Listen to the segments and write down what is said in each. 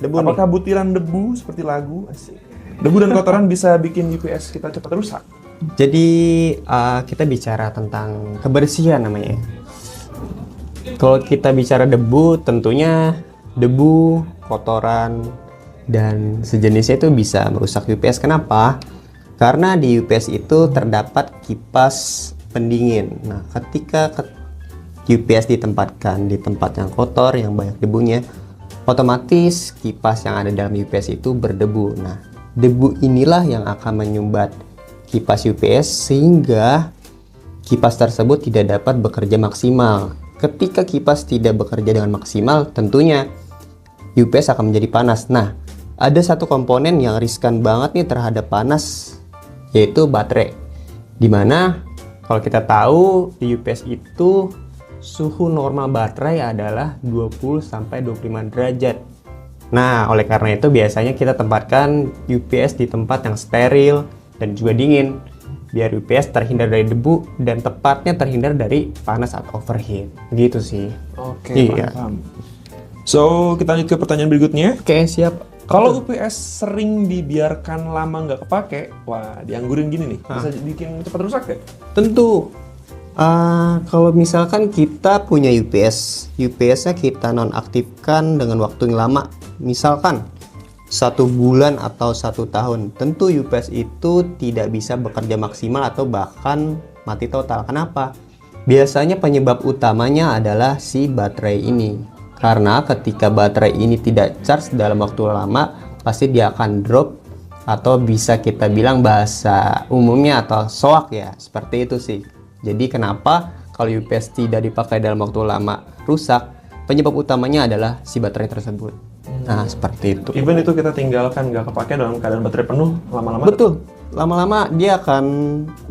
Debu Apakah butiran debu seperti lagu? Asik. Debu dan kotoran bisa bikin UPS kita cepat rusak? Jadi kita bicara tentang kebersihan namanya. Kalau kita bicara debu, tentunya debu, kotoran, dan sejenisnya itu bisa merusak UPS. Kenapa? Karena di UPS itu terdapat kipas pendingin. Nah, ketika UPS ditempatkan di tempat yang kotor, yang banyak debunya, otomatis kipas yang ada dalam UPS itu berdebu. Nah, debu inilah yang akan menyumbat kipas UPS sehingga kipas tersebut tidak dapat bekerja maksimal. Ketika kipas tidak bekerja dengan maksimal, tentunya UPS akan menjadi panas. Nah, ada satu komponen yang riskan banget nih terhadap panas, yaitu baterai. Dimana kalau kita tahu di UPS itu suhu normal baterai adalah 20-25 derajat. Nah, oleh karena itu biasanya kita tempatkan UPS di tempat yang steril dan juga dingin, biar UPS terhindar dari debu dan tepatnya terhindar dari panas atau overheat. Gitu sih. Oke, Iya. paham. So, kita lanjut ke pertanyaan berikutnya. Oke, siap. Kalau UPS sering dibiarkan lama nggak kepake, wah dianggurin gini nih, bisa bikin cepat rusak ya? Tentu. Kalau misalkan kita punya UPS-nya kita nonaktifkan dengan waktu yang lama, misalkan 1 bulan atau 1 tahun, tentu UPS itu tidak bisa bekerja maksimal atau bahkan mati total. Kenapa? Biasanya penyebab utamanya adalah si baterai ini. Karena ketika baterai ini tidak charge dalam waktu lama, pasti dia akan drop atau bisa kita bilang bahasa umumnya atau soak ya, seperti itu sih. Jadi kenapa kalau UPS tidak dipakai dalam waktu lama rusak, penyebab utamanya adalah si baterai tersebut. Nah, seperti itu. Even itu kita tinggalkan nggak kepake dalam keadaan baterai penuh, lama-lama Betul. Lama-lama dia akan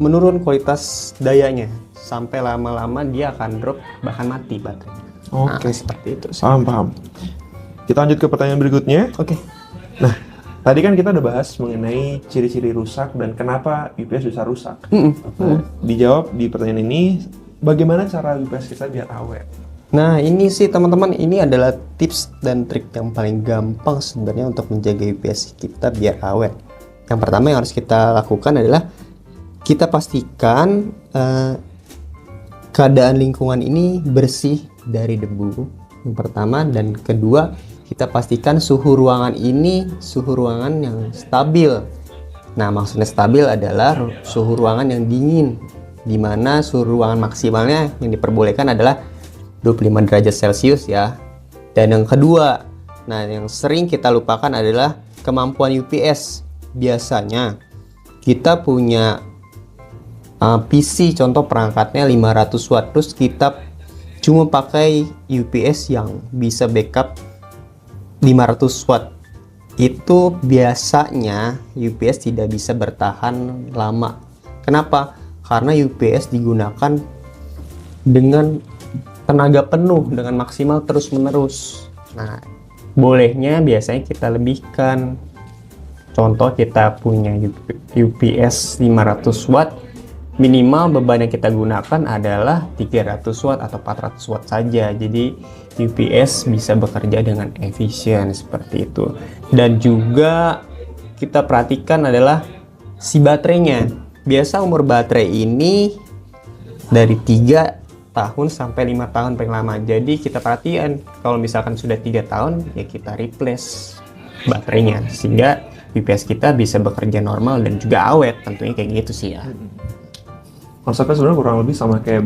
menurun kualitas dayanya. Sampai lama-lama dia akan drop bahkan mati baterainya. Oke. Nah, seperti itu sih. Paham. Kita lanjut ke pertanyaan berikutnya. Oke. Nah, tadi kan kita udah bahas mengenai ciri-ciri rusak dan kenapa UPS bisa rusak. Nah, dijawab di pertanyaan ini, bagaimana cara UPS kita biar awet? Nah, ini sih teman-teman, ini adalah tips dan trik yang paling gampang sebenarnya untuk menjaga UPS kita biar awet. Yang pertama yang harus kita lakukan adalah kita pastikan keadaan lingkungan ini bersih dari debu. Yang pertama, dan kedua, kita pastikan suhu ruangan ini suhu ruangan yang stabil. Nah, maksudnya stabil adalah suhu ruangan yang dingin, di mana suhu ruangan maksimalnya yang diperbolehkan adalah 25 derajat Celcius ya. Dan yang kedua, nah yang sering kita lupakan adalah kemampuan UPS. Biasanya kita punya PC, contoh perangkatnya 500 watt, terus kita cuma pakai UPS yang bisa backup 500 watt. Itu biasanya UPS tidak bisa bertahan lama. Kenapa? Karena UPS digunakan dengan tenaga penuh, dengan maksimal terus-menerus. Nah, bolehnya biasanya kita lebihkan. Contoh kita punya UPS 500 watt, minimal beban yang kita gunakan adalah 300 watt atau 400 watt saja. Jadi UPS bisa bekerja dengan efisien seperti itu. Dan juga kita perhatikan adalah si baterainya. Biasa umur baterai ini dari 3 tahun sampai 5 tahun paling lama. Jadi kita perhatian kalau misalkan sudah 3 tahun ya kita replace baterainya sehingga UPS kita bisa bekerja normal dan juga awet. Tentunya kayak gitu sih ya. Konsepnya sebenarnya kurang lebih sama kayak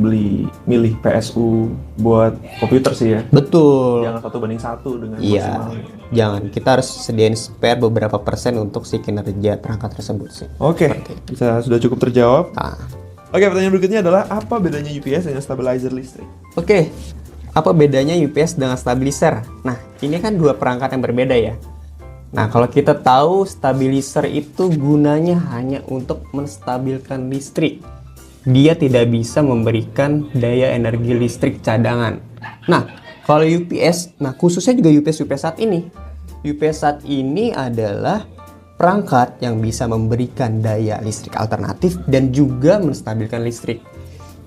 milih PSU buat komputer sih ya. Betul. Jangan 1:1 dengan Iya. maksimal. Jangan, kita harus sediain spare beberapa persen untuk si kinerja perangkat tersebut sih. Oke, sudah cukup terjawab. Nah, Oke, pertanyaan berikutnya adalah apa bedanya UPS dengan stabilizer listrik? oke. Apa bedanya UPS dengan stabilizer? Nah, ini kan dua perangkat yang berbeda ya. Nah, kalau kita tahu stabilizer itu gunanya hanya untuk menstabilkan listrik. Dia tidak bisa memberikan daya energi listrik cadangan. Nah, kalau UPS, nah khususnya juga UPS saat ini. UPS saat ini adalah perangkat yang bisa memberikan daya listrik alternatif dan juga menstabilkan listrik.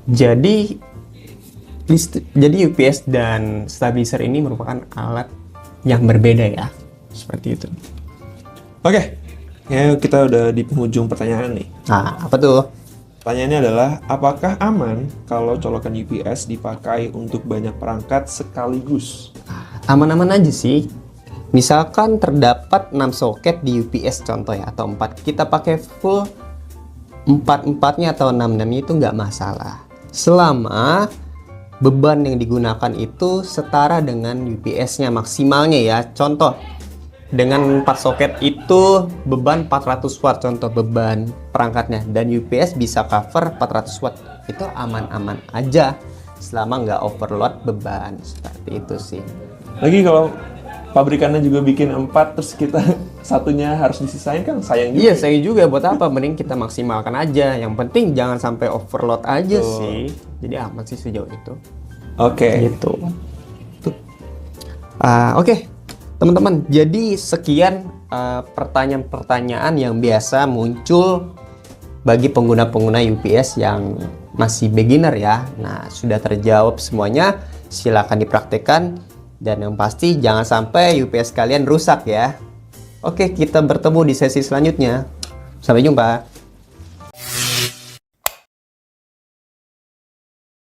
Jadi UPS dan stabilizer ini merupakan alat yang berbeda ya. Seperti itu. Oke, ya kita udah di penghujung pertanyaan nih. Nah, apa tuh? Pertanyaannya adalah, apakah aman kalau colokan UPS dipakai untuk banyak perangkat sekaligus? Aman-aman aja sih. Misalkan terdapat 6 soket di UPS contoh ya, atau 4. Kita pakai full 4-4-nya atau 6-6-nya itu nggak masalah. Selama beban yang digunakan itu setara dengan UPS-nya maksimalnya ya. Contoh, dengan 4 soket itu beban 400 watt contoh beban perangkatnya, dan UPS bisa cover 400 watt. Itu aman-aman aja selama nggak overload beban. Seperti itu sih. Lagi kalau pabrikannya juga bikin 4 terus kita satunya harus disisain kan sayang juga. Iya, saya juga buat apa, mending kita maksimalkan aja. Yang penting jangan sampai overload aja sih. Jadi aman sih sejauh itu. Oke. Gitu. Oke, teman-teman. Jadi sekian pertanyaan-pertanyaan yang biasa muncul bagi pengguna-pengguna UPS yang masih beginner ya. Nah, sudah terjawab semuanya. Silakan dipraktekkan, dan yang pasti jangan sampai UPS kalian rusak ya. Oke, kita bertemu di sesi selanjutnya. Sampai jumpa.